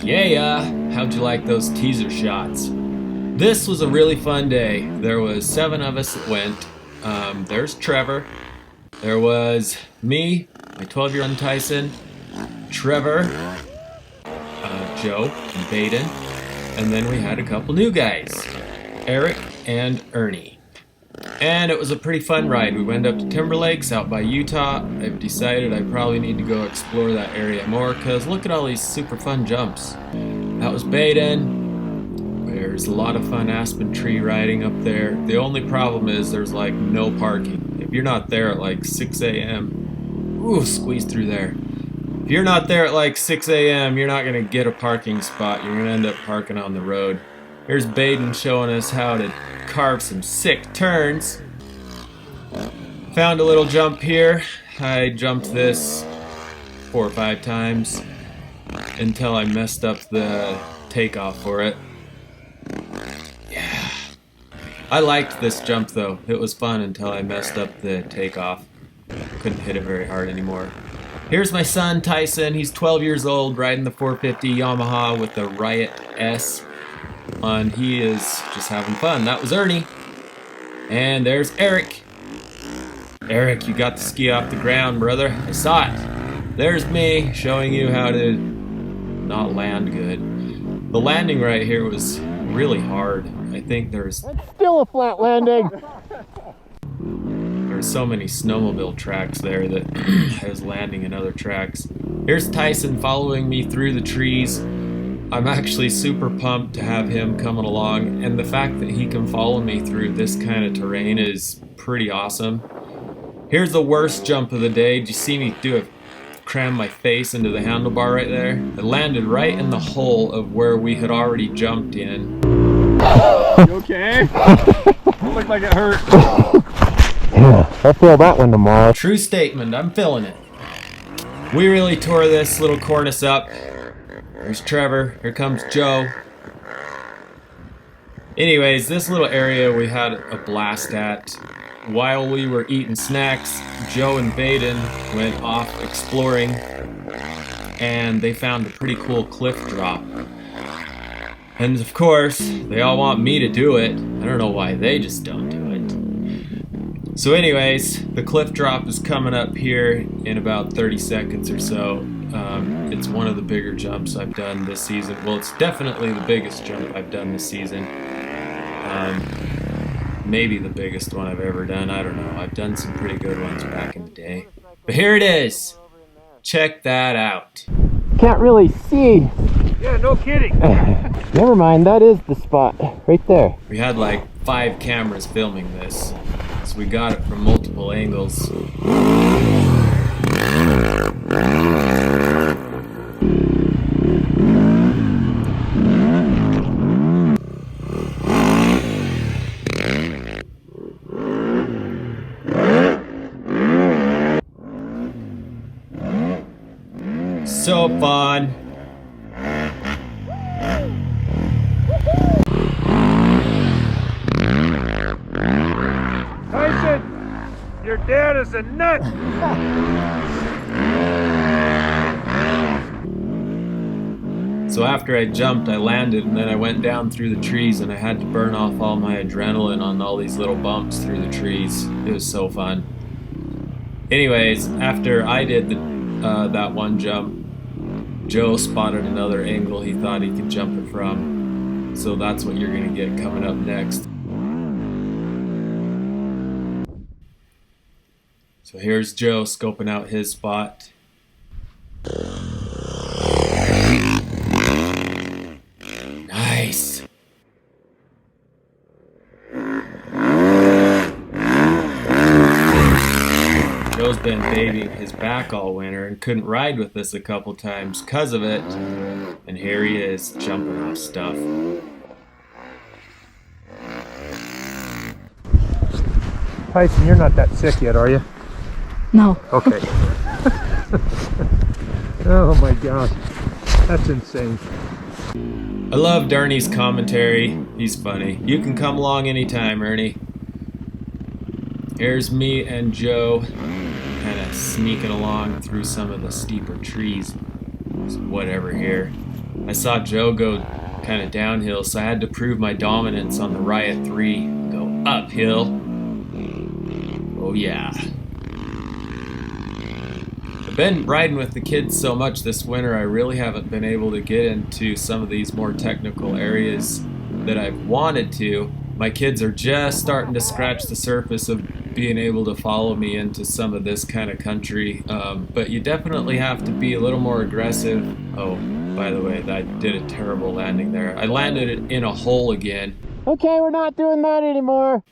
Yeah, how'd you like those teaser shots? This was a really fun day. There was 7 of us that went. There's Trevor. There was me, my 12-year-old Tyson, Trevor, Joe, and Baden, and then we had a couple new guys, Eric and Ernie. And it was a pretty fun ride. We went up to Timberlakes out by Utah. I've decided I probably need to go explore that area more because look at all these super fun jumps. That was Baden. There's a lot of fun aspen tree riding up there. The only problem is there's like no parking. If you're not there at like 6 a.m., ooh, squeeze through there. If you're not there at like 6 a.m., you're not gonna get a parking spot. You're gonna end up parking on the road. Here's Baden showing us how to carve some sick turns. Found a little jump here. I jumped this 4 or 5 times until I messed up the takeoff for it. Yeah. I liked this jump though. It was fun until I messed up the takeoff. Couldn't hit it very hard anymore. Here's my son Tyson. He's 12 years old, riding the 450 Yamaha with the Riot S. And he is just having fun. That was Ernie. And there's Eric. Eric, you got the ski off the ground, brother. I saw it. There's me showing you how to not land good. The landing right here was really hard. I think there's still a flat landing. There's so many snowmobile tracks there that I was landing in other tracks. Here's Tyson following me through the trees. I'm actually super pumped to have him coming along, and the fact that he can follow me through this kind of terrain is pretty awesome. Here's the worst jump of the day. Did you see me cram my face into the handlebar right there? It landed right in the hole of where we had already jumped in. You okay? It looked like it hurt. Yeah, I'll feel that one tomorrow. True statement, I'm feeling it. We really tore this little cornice up. There's Trevor, here comes Joe. Anyways, this little area we had a blast at. While we were eating snacks, Joe and Baden went off exploring and they found a pretty cool cliff drop. And of course, they all want me to do it. I don't know why they just don't do it. So anyways, the cliff drop is coming up here in about 30 seconds or so. It's one of the bigger jumps I've done this season. Well, it's definitely the biggest jump I've done this season. Maybe the biggest one I've ever done. I don't know. I've done some pretty good ones back in the day. But here it is. Check that out. Can't really see. Yeah, no kidding. Never mind, that is the spot right there. We had like 5 cameras filming this, so we got it from multiple angles. So fun. Tyson, your dad is a nut. So after I jumped, I landed, and then I went down through the trees, and I had to burn off all my adrenaline on all these little bumps through the trees. It was so fun. Anyways, after I did that one jump, Joe spotted another angle he thought he could jump it from. So that's what you're gonna get coming up next. So here's Joe scoping out his spot. Nice. Joe's been babying his back all winter and couldn't ride with us a couple times because of it. And here he is, jumping off stuff. Tyson, you're not that sick yet, are you? No. Okay. Oh my gosh. That's insane. I love Ernie's commentary. He's funny. You can come along anytime, Ernie. Here's me and Joe kind of sneaking along through some of the steeper trees. Whatever here. I saw Joe go kind of downhill, so I had to prove my dominance on the Riot 3. Go uphill. Oh yeah. I've been riding with the kids so much this winter, I really haven't been able to get into some of these more technical areas that I've wanted to. My kids are just starting to scratch the surface of being able to follow me into some of this kind of country, but you definitely have to be a little more aggressive. Oh, by the way, I did a terrible landing there. I landed it in a hole again. Okay, we're not doing that anymore.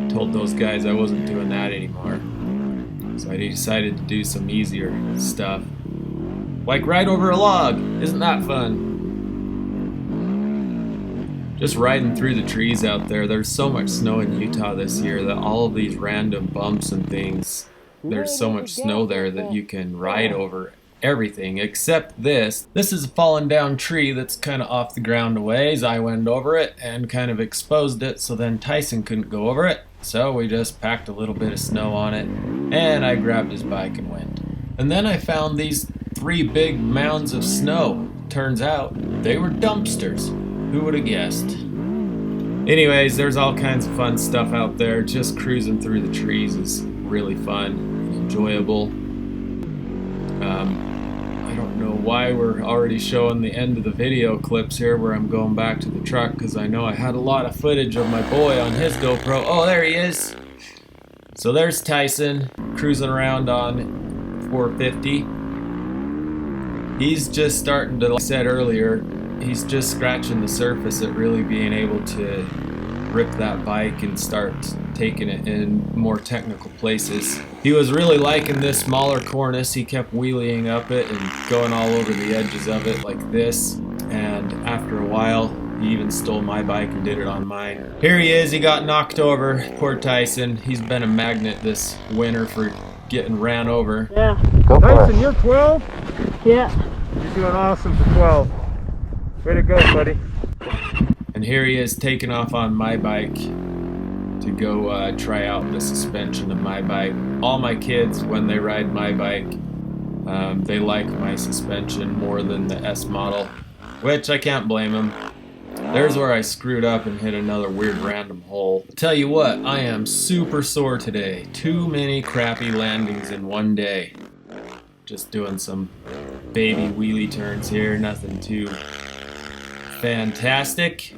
Told those guys I wasn't doing that anymore. So I decided to do some easier stuff. Like ride over a log. Isn't that fun? Just riding through the trees out there. There's so much snow in Utah this year that all of these random bumps and things, there's so much snow there that you can ride over everything except this. This is a fallen down tree that's kind of off the ground a ways. I went over it and kind of exposed it, so then Tyson couldn't go over it. So we just packed a little bit of snow on it, and I grabbed his bike and went. And then I found these 3 big mounds of snow. Turns out they were dumpsters. Who would have guessed? Anyways, there's all kinds of fun stuff out there. Just cruising through the trees is really fun and enjoyable. I don't know why we're already showing the end of the video clips here where I'm going back to the truck, because I know I had a lot of footage of my boy on his GoPro. Oh, there he is. So there's Tyson cruising around on 450. He's just starting to, like I said earlier, he's just scratching the surface at really being able to rip that bike and start taking it in more technical places. He was really liking this smaller cornice. He kept wheeling up it and going all over the edges of it like this. And after a while, he even stole my bike and did it on mine. Here he is. He got knocked over. Poor Tyson. He's been a magnet this winter for getting ran over. Yeah. Go for Tyson, it. you're 12? Yeah. You're doing awesome for 12. Way to go, buddy. And here he is taking off on my bike to go try out the suspension of my bike. All my kids, when they ride my bike, they like my suspension more than the S model, which I can't blame them. There's where I screwed up and hit another weird random hole. Tell you what, I am super sore today. Too many crappy landings in one day. Just doing some baby wheelie turns here, nothing too fantastic.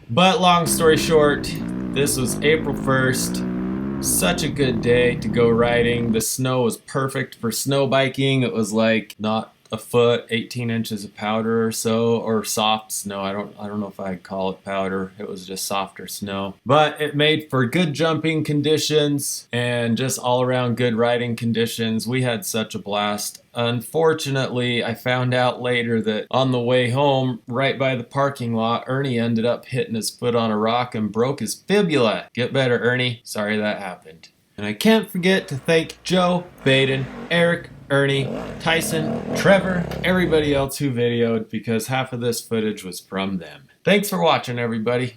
But long story short, this was April 1st. Such a good day to go riding. The snow was perfect for snow biking. It was like not a foot, 18 inches of powder or so, or soft snow. I don't know if I'd call it powder. It was just softer snow. But it made for good jumping conditions and just all around good riding conditions. We had such a blast. Unfortunately, I found out later that on the way home, right by the parking lot, Ernie ended up hitting his foot on a rock and broke his fibula. Get better, Ernie. Sorry that happened. And I can't forget to thank Joe, Baden, Eric, Ernie, Tyson, Trevor, everybody else who videoed, because half of this footage was from them. Thanks for watching, everybody.